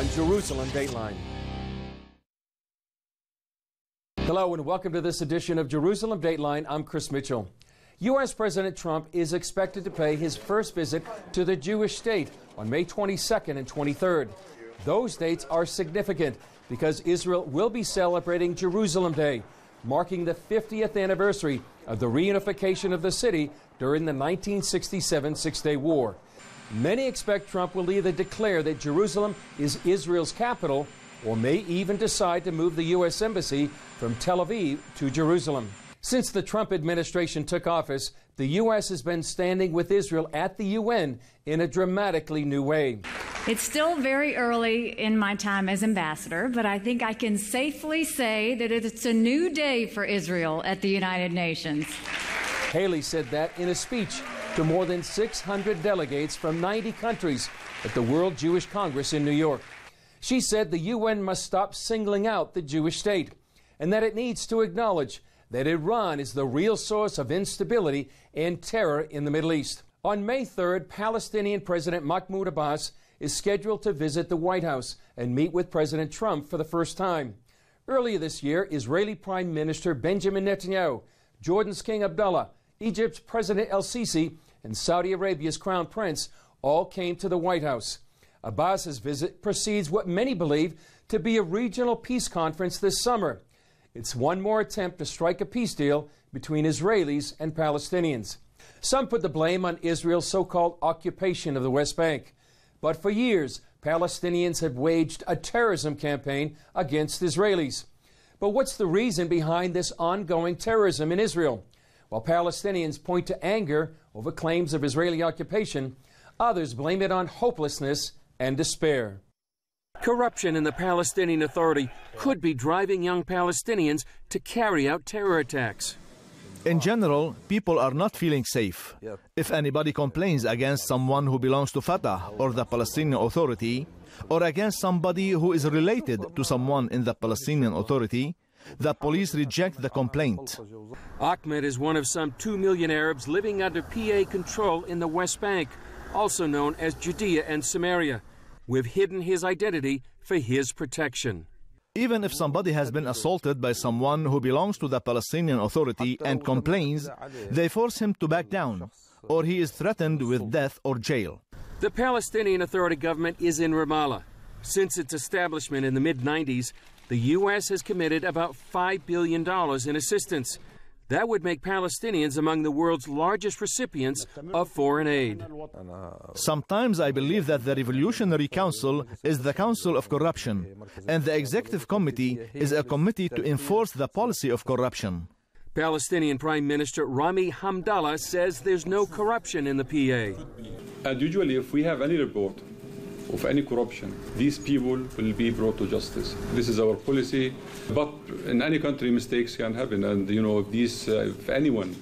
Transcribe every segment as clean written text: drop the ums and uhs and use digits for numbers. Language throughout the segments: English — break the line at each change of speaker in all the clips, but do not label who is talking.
on Jerusalem Dateline. Hello and welcome to this edition of Jerusalem Dateline. I'm Chris Mitchell. U.S. President Trump is expected to pay his first visit to the Jewish state on May 22nd and 23rd. Those dates are significant because Israel will be celebrating Jerusalem Day, marking the 50th anniversary of the reunification of the city during the 1967 Six-Day War. Many expect Trump will either declare that Jerusalem is Israel's capital or may even decide to move the U.S. Embassy from Tel Aviv to Jerusalem. Since the Trump administration took office, the U.S. has been standing with Israel at the UN in a dramatically new way.
It's still very early in my time as ambassador, but I think I can safely say that it's a new day for Israel at the United Nations.
Haley said that in a speech to more than 600 delegates from 90 countries at the World Jewish Congress in New York. She said the UN must stop singling out the Jewish state and that it needs to acknowledge that Iran is the real source of instability and terror in the Middle East. On May 3rd, Palestinian President Mahmoud Abbas is scheduled to visit the White House and meet with President Trump for the first time. Earlier this year, Israeli Prime Minister Benjamin Netanyahu, Jordan's King Abdullah, Egypt's President El-Sisi, and Saudi Arabia's Crown Prince all came to the White House. Abbas's visit precedes what many believe to be a regional peace conference this summer. It's one more attempt to strike a peace deal between Israelis and Palestinians. Some put the blame on Israel's so-called occupation of the West Bank. But for years, Palestinians have waged a terrorism campaign against Israelis. But what's the reason behind this ongoing terrorism in Israel? While Palestinians point to anger over claims of Israeli occupation, others blame it on hopelessness and despair. Corruption in the Palestinian Authority could be driving young Palestinians to carry out terror attacks.
In general, people are not feeling safe. If anybody complains against someone who belongs to Fatah or the Palestinian Authority, or against somebody who is related to someone in the Palestinian Authority, the police reject the complaint.
Ahmed is one of some 2 million Arabs living under PA control in the West Bank, also known as Judea and Samaria. We've hidden his identity for his protection.
Even if somebody has been assaulted by someone who belongs to the Palestinian Authority and complains, they force him to back down, or he is threatened with death or jail.
The Palestinian Authority government is in Ramallah. Since its establishment in the mid-90s, the U.S. has committed about $5 billion in assistance. That would make Palestinians among the world's largest recipients of foreign aid.
Sometimes I believe that the Revolutionary Council is the council of corruption, and the Executive Committee is a committee to enforce the policy of corruption.
Palestinian Prime Minister Rami Hamdallah says there's no corruption in the PA.
And usually if we have any report of any corruption, these people will be brought to justice. This is our policy. But in any country, mistakes can happen. And, if anyone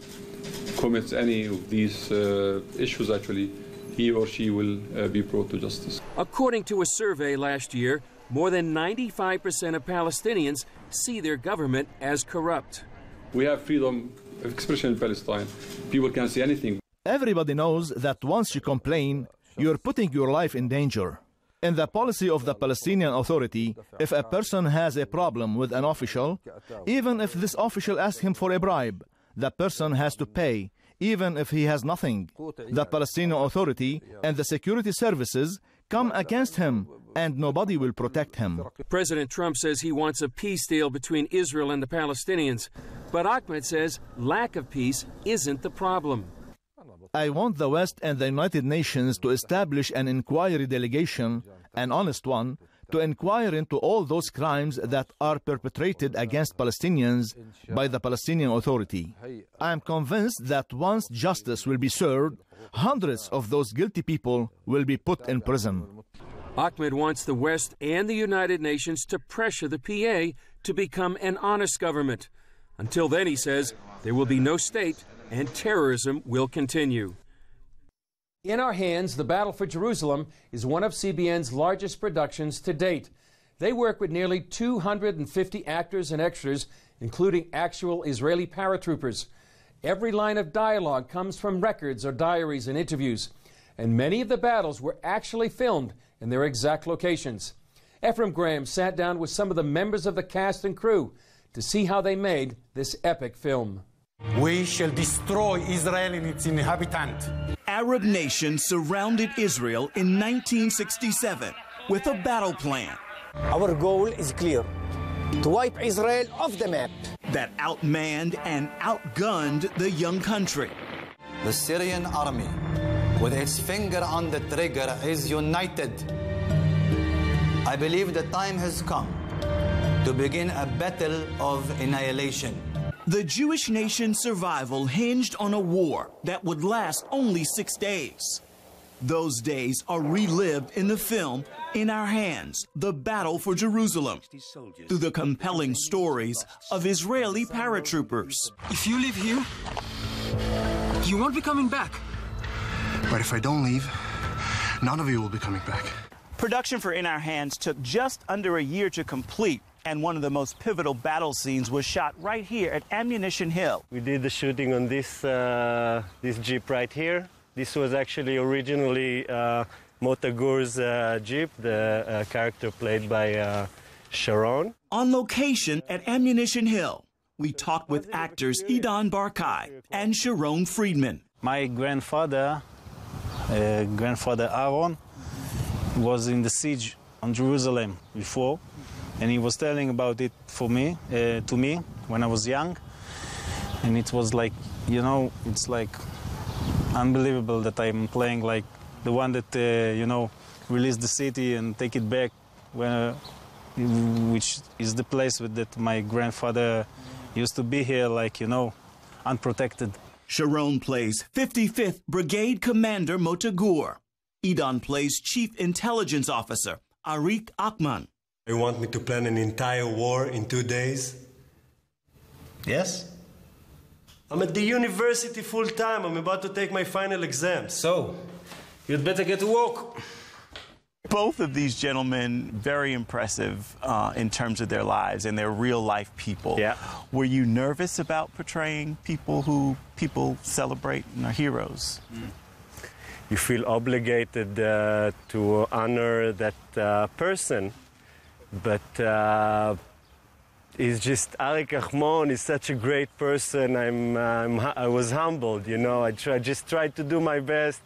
commits any of these issues, actually, he or she will be brought to justice.
According to a survey last year, more than 95% of Palestinians see their government as corrupt.
We have freedom of expression in Palestine. People can say anything.
Everybody knows that once you complain, you're putting your life in danger. In the policy of the Palestinian Authority, if a person has a problem with an official, even if this official asks him for a bribe, the person has to pay, even if he has nothing. The Palestinian Authority and the security services come against him, and nobody will protect him.
President Trump says he wants a peace deal between Israel and the Palestinians, but Ahmed says lack of peace isn't the problem.
I want the West and the United Nations to establish an inquiry delegation, an honest one, to inquire into all those crimes that are perpetrated against Palestinians by the Palestinian Authority. I am convinced that once justice will be served, hundreds of those guilty people will be put in prison.
Ahmed wants the West and the United Nations to pressure the PA to become an honest government. Until then, he says, there will be no state and terrorism will continue. In Our Hands, The Battle for Jerusalem is one of CBN's largest productions to date. They work with nearly 250 actors and extras, including actual Israeli paratroopers. Every line of dialogue comes from records or diaries and interviews, and many of the battles were actually filmed in their exact locations. Ephraim Graham sat down with some of the members of the cast and crew to see how they made this epic film.
We shall destroy Israel and its inhabitants.
Arab nations surrounded Israel in 1967 with a battle plan.
Our goal is clear: to wipe Israel off the map.
That outmanned and outgunned the young country.
The Syrian army, with its finger on the trigger, is united. I believe the time has come to begin a battle of annihilation.
The Jewish nation's survival hinged on a war that would last only 6 days. Those days are relived in the film In Our Hands, The Battle for Jerusalem, through the compelling stories of Israeli paratroopers.
If you leave here, you won't be coming back.
But if I don't leave, none of you will be coming back.
Production for In Our Hands took just under a year to complete, and one of the most pivotal battle scenes was shot right here at Ammunition Hill.
We did the shooting on this Jeep right here. This was actually originally Motagur's Jeep, the character played by Sharon.
On location at Ammunition Hill, we talked with actors Idan Barkai and Sharon Friedman.
My grandfather Aaron, was in the siege on Jerusalem before, and he was telling about it to me when I was young, and it was like, you know, it's like unbelievable that I'm playing like the one that you know, released the city and take it back, which is the place that my grandfather used to be here, like, you know, unprotected.
Sharon plays 55th Brigade Commander Motagur. Idan plays Chief Intelligence Officer Arik Akman.
You want me to plan an entire war in 2 days? Yes. I'm at the university full time. I'm about to take my final exam. So, you'd better get to work.
Both of these gentlemen, very impressive in terms of their lives, and they're real-life people.
Yeah.
Were you nervous about portraying people who people celebrate and are heroes?
You feel obligated to honor that person, but it's just Arik Ahmon is such a great person. I was humbled, you know. I just tried to do my best,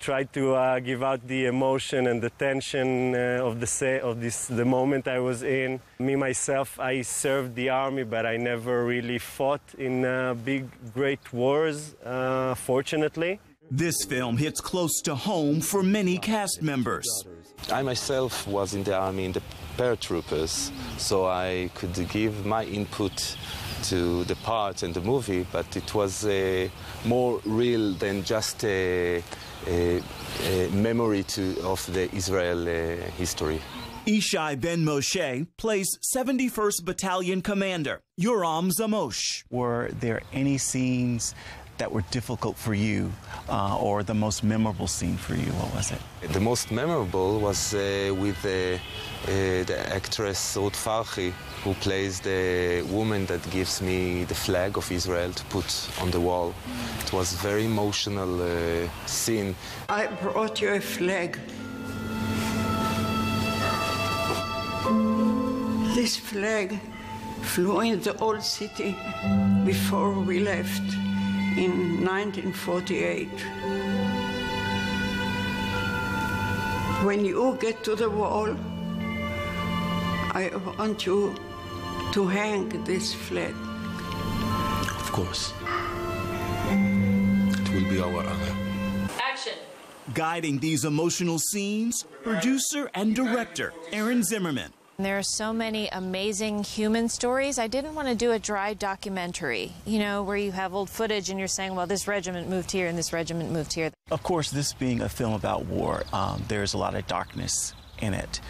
tried to give out the emotion and the tension of the moment I was in. Me myself, I served the army, but I never really fought in big, great wars, fortunately.
This film hits close to home for many cast members.
I myself was in the army in the paratroopers, so I could give my input to the part and the movie, but it was more real than just a memory of the Israel history.
Ishai Ben Moshe plays 71st Battalion Commander Yoram Zamosh. Were there any scenes that were difficult for you, or the most memorable scene for you? What was it?
The most memorable was with the actress Ruth Farhi, who plays the woman that gives me the flag of Israel to put on the wall. It was a very emotional scene.
I brought you a flag. This flag flew in the old city before we left in 1948. When you get to the wall, I want you to hang this flag.
Of course. It will be our honor.
Action.
Guiding these emotional scenes, producer and director Aaron Zimmerman.
There are so many amazing human stories. I didn't want to do a dry documentary, you know, where you have old footage and you're saying, well, this regiment moved here and this regiment moved here.
Of course, this being a film about war, there's a lot of darkness in it.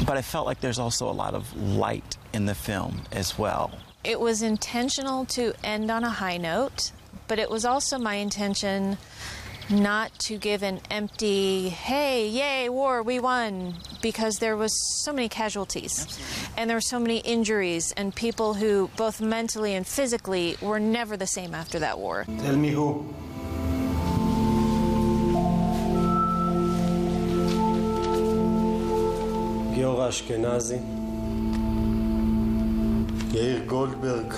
But I felt like there's also a lot of light in the film as well.
It was intentional to end on a high note, but it was also my intention not to give an empty, hey, yay, war, we won, because there was so many casualties.
Absolutely.
And there were so many injuries and people who, both mentally and physically, were never the same after that war.
Tell me who. ליאור אשכנזי, יאיר גולדברג,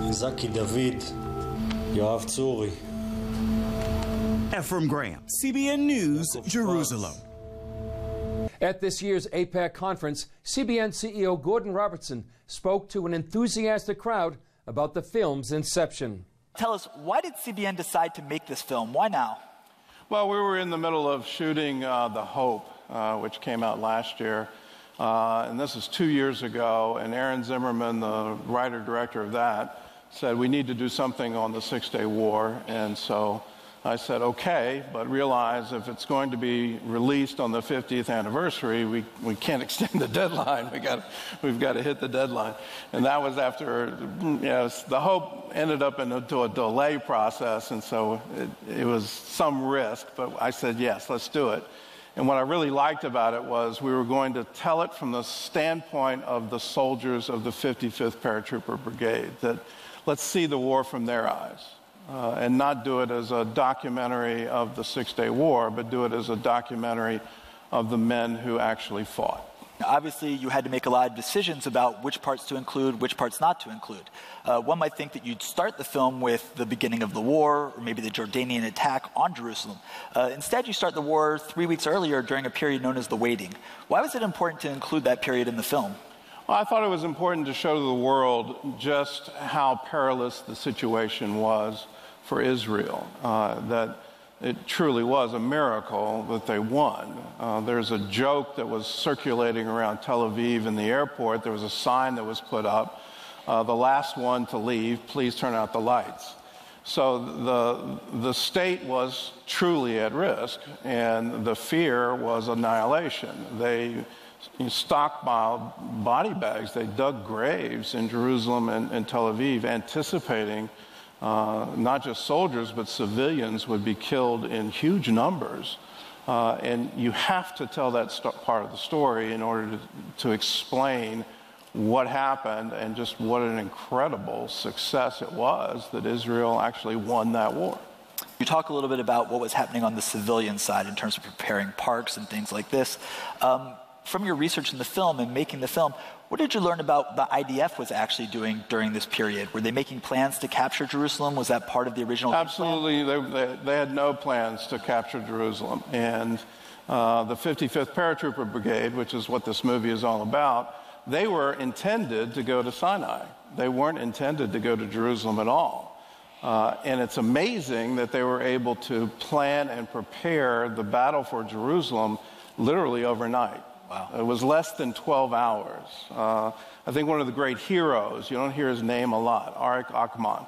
זקי דוד, יואב צורי.
Ephraim Graham, CBN News, Jerusalem.
At this year's AIPAC conference, CBN CEO Gordon Robertson spoke to an enthusiastic crowd about the film's inception.
Tell us, why did CBN decide to make this film? Why now?
Well, we were in the middle of shooting The Hope, which came out last year. And this is 2 years ago, and Aaron Zimmerman, the writer-director of that, said we need to do something on the Six-Day War. And so I said, okay, but realize if it's going to be released on the 50th anniversary, we can't extend the deadline. We've got to hit the deadline. And that was after, The Hope ended up into a delay process, and so it was some risk, but I said, yes, let's do it. And what I really liked about it was we were going to tell it from the standpoint of the soldiers of the 55th Paratrooper Brigade, that let's see the war from their eyes. And not do it as a documentary of the Six-Day War, but do it as a documentary of the men who actually fought.
Obviously, you had to make a lot of decisions about which parts to include, which parts not to include. One might think that you'd start the film with the beginning of the war, or maybe the Jordanian attack on Jerusalem. Instead, you start the war 3 weeks earlier during a period known as the Waiting. Why was it important to include that period in the film?
Well, I thought it was important to show the world just how perilous the situation was for Israel, that it truly was a miracle that they won. There's a joke that was circulating around Tel Aviv in the airport. There was a sign that was put up, the last one to leave, please turn out the lights. So the state was truly at risk, and the fear was annihilation. They stockpiled body bags. They dug graves in Jerusalem and Tel Aviv, anticipating not just soldiers, but civilians would be killed in huge numbers. And you have to tell that part of the story in order to explain what happened and just what an incredible success it was that Israel actually won that war.
You talk a little bit about what was happening on the civilian side in terms of preparing parks and things like this. From your research in the film and making the film, what did you learn about the IDF was actually doing during this period? Were they making plans to capture Jerusalem? Was that part of the original plan?
Absolutely. They had no plans to capture Jerusalem. And the 55th Paratrooper Brigade, which is what this movie is all about, they were intended to go to Sinai. They weren't intended to go to Jerusalem at all. And it's amazing that they were able to plan and prepare the battle for Jerusalem literally overnight.
Wow.
It was less than 12 hours. I think one of the great heroes, you don't hear his name a lot, Arik Akman,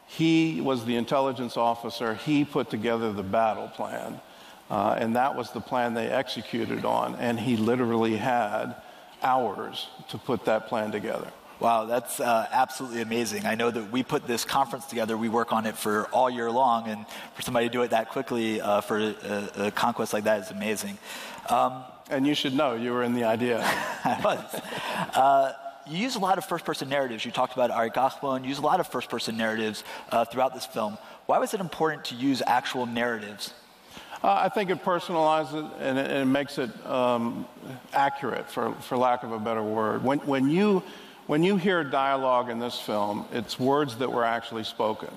he was the intelligence officer. He put together the battle plan, and that was the plan they executed on, and he literally had hours to put that plan together.
Wow, that's absolutely amazing. I know that we put this conference together. We work on it for all year long, and for somebody to do it that quickly for a conquest like that is amazing.
And you should know, you were in the idea.
I was. You use a lot of first-person narratives. You talked about Arik Akman. You use a lot of first-person narratives throughout this film. Why was it important to use actual narratives?
I think it personalizes it and it makes it accurate, for lack of a better word. When you hear dialogue in this film, it's words that were actually spoken.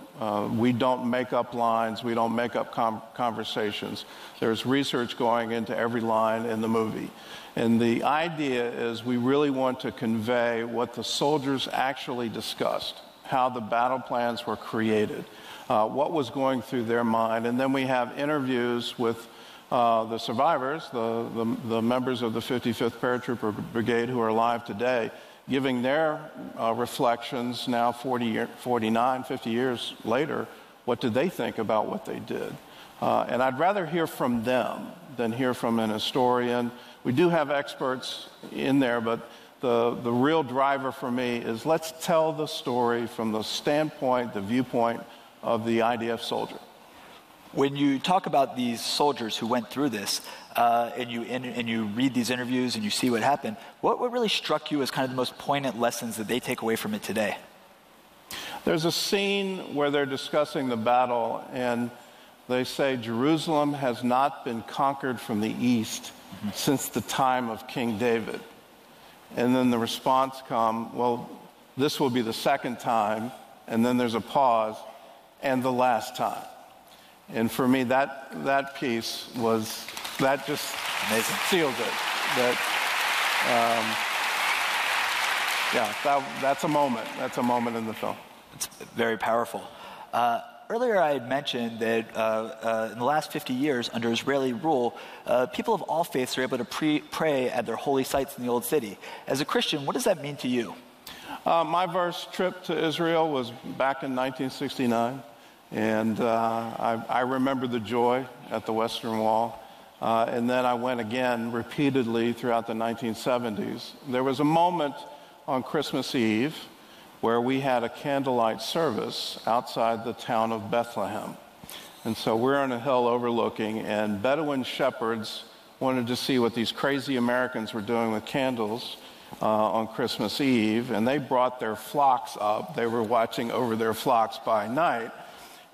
We don't make up lines. We don't make up conversations. There's research going into every line in the movie. And the idea is we really want to convey what the soldiers actually discussed, how the battle plans were created, what was going through their mind. And then we have interviews with the survivors, the members of the 55th Paratrooper Brigade who are alive today, giving their reflections now 49, 50 years later. What did they think about what they did? And I'd rather hear from them than hear from an historian. We do have experts in there, but the real driver for me is let's tell the story from the standpoint, the viewpoint of the IDF soldier.
When you talk about these soldiers who went through this, and you read these interviews and you see what happened, what really struck you as kind of the most poignant lessons that they take away from it today?
There's a scene where they're discussing the battle, and they say, Jerusalem has not been conquered from the east, since the time of King David. And then the response come, well, this will be the second time, and then there's a pause, and the last time. And for me, that piece was, that just amazing. Sealed it. That's a moment. That's a moment in the film.
It's very powerful. Earlier I had mentioned that in the last 50 years, under Israeli rule, people of all faiths are able to pray at their holy sites in the Old City. As a Christian, what does that mean to you?
My first trip to Israel was back in 1969, and I remember the joy at the Western Wall. And then I went again repeatedly throughout the 1970s. There was a moment on Christmas Eve where we had a candlelight service outside the town of Bethlehem. And so we're on a hill overlooking, and Bedouin shepherds wanted to see what these crazy Americans were doing with candles on Christmas Eve, and they brought their flocks up. They were watching over their flocks by night.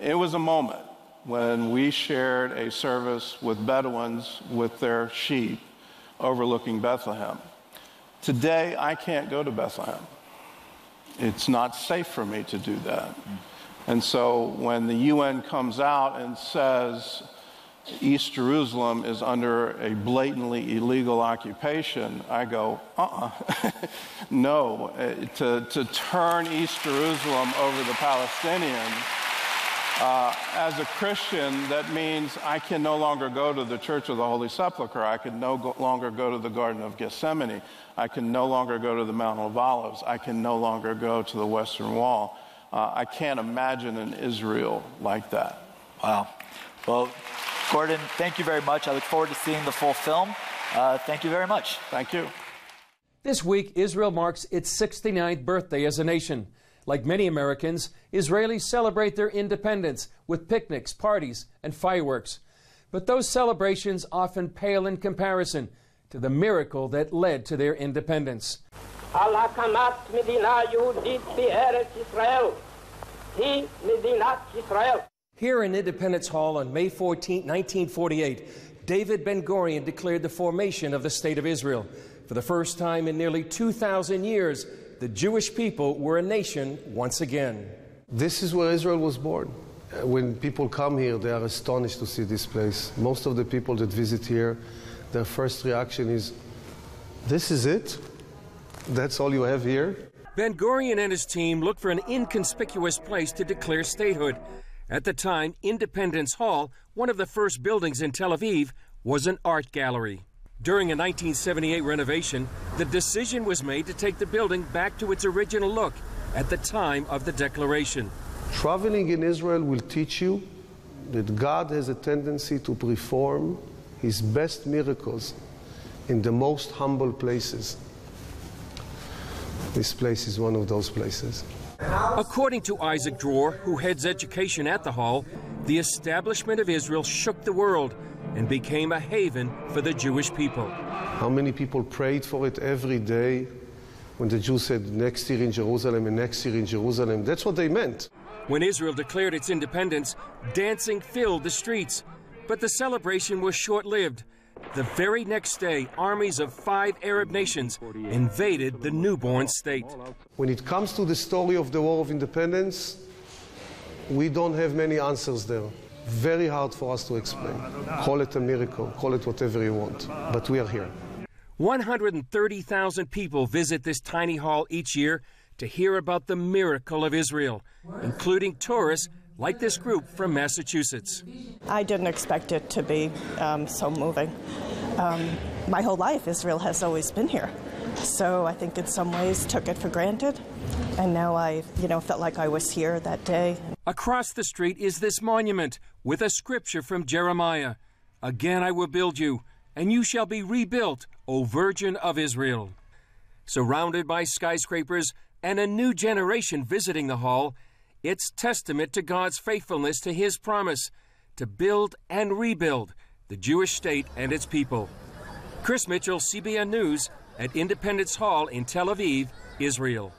It was a moment when we shared a service with Bedouins with their sheep overlooking Bethlehem. Today, I can't go to Bethlehem. It's not safe for me to do that. And so when the UN comes out and says East Jerusalem is under a blatantly illegal occupation, I go, no. To turn East Jerusalem over the Palestinians, as a Christian, that means I can no longer go to the Church of the Holy Sepulchre. I can no longer go to the Garden of Gethsemane. I can no longer go to the Mount of Olives. I can no longer go to the Western Wall. I can't imagine an Israel like that.
Wow. Well, Gordon, thank you very much. I look forward to seeing the full film. Thank you very much.
Thank you.
This week, Israel marks its 69th birthday as a nation. Like many Americans, Israelis celebrate their independence with picnics, parties, and fireworks. But those celebrations often pale in comparison to the miracle that led to their independence. Here in Independence Hall on May 14, 1948, David Ben-Gurion declared the formation of the State of Israel. For the first time in nearly 2,000 years, the Jewish people were a nation once again.
This is where Israel was born. When people come here, they are astonished to see this place. Most of the people that visit here, their first reaction is, this is it? That's all you have here?
Ben-Gurion and his team looked for an inconspicuous place to declare statehood. At the time, Independence Hall, one of the first buildings in Tel Aviv, was an art gallery. During a 1978 renovation, the decision was made to take the building back to its original look at the time of the declaration.
Traveling in Israel will teach you that God has a tendency to perform his best miracles in the most humble places. This place is one of those places.
According to Isaac Dror, who heads education at the hall, the establishment of Israel shook the world and became a haven for the Jewish people.
How many people prayed for it every day when the Jews said next year in Jerusalem and next year in Jerusalem? That's what they meant.
When Israel declared its independence, dancing filled the streets. But the celebration was short-lived. The very next day, armies of 5 Arab nations invaded the newborn state.
When it comes to the story of the War of Independence, we don't have many answers there. Very hard for us to explain. Call it a miracle, call it whatever you want, but we are here.
130,000 people visit this tiny hall each year to hear about the miracle of Israel, including tourists like this group from Massachusetts.
I didn't expect it to be so moving. My whole life, Israel has always been here. So I think in some ways took it for granted. And now I, felt like I was here that day.
Across the street is this monument with a scripture from Jeremiah. Again I will build you, and you shall be rebuilt, O Virgin of Israel. Surrounded by skyscrapers and a new generation visiting the hall, it's testament to God's faithfulness to his promise to build and rebuild the Jewish state and its people. Chris Mitchell, CBN News, at Independence Hall in Tel Aviv, Israel.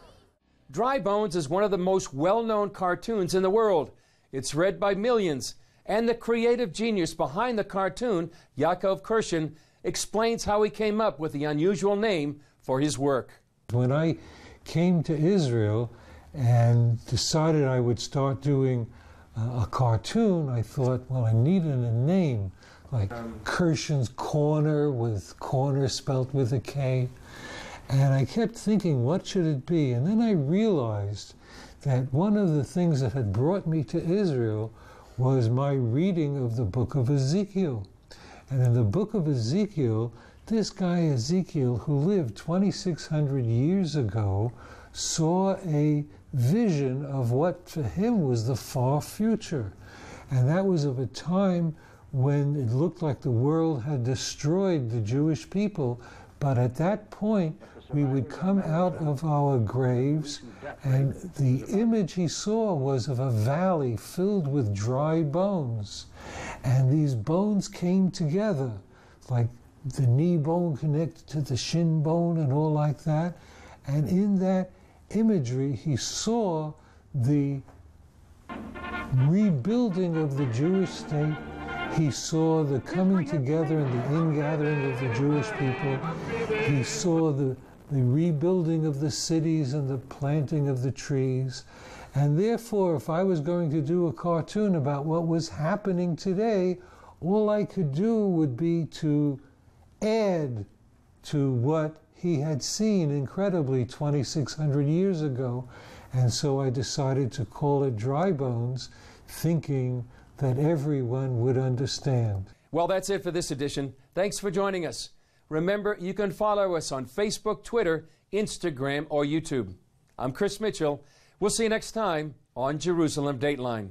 Dry Bones is one of the most well-known cartoons in the world. It's read by millions, and the creative genius behind the cartoon, Yaakov Kershen, explains how he came up with the unusual name for his work.
When I came to Israel and decided I would start doing a cartoon, I thought, well, I needed a name, like Kirshen's Corner, with corner spelt with a K. And I kept thinking, what should it be? And then I realized that one of the things that had brought me to Israel was my reading of the book of Ezekiel. And in the book of Ezekiel, this guy Ezekiel, who lived 2,600 years ago, saw a vision of what for him was the far future. And that was of a time when it looked like the world had destroyed the Jewish people, but at that point we would come out of our graves, and the image he saw was of a valley filled with dry bones. And these bones came together, like the knee bone connected to the shin bone and all like that. And in that imagery, he saw the rebuilding of the Jewish state. He saw the coming together and the ingathering of the Jewish people. He saw the rebuilding of the cities and the planting of the trees. And therefore, if I was going to do a cartoon about what was happening today, all I could do would be to add to what he had seen incredibly 2,600 years ago. And so I decided to call it Dry Bones, thinking that everyone would understand.
Well, that's it for this edition. Thanks for joining us. Remember, you can follow us on Facebook, Twitter, Instagram, or YouTube. I'm Chris Mitchell. We'll see you next time on Jerusalem Dateline.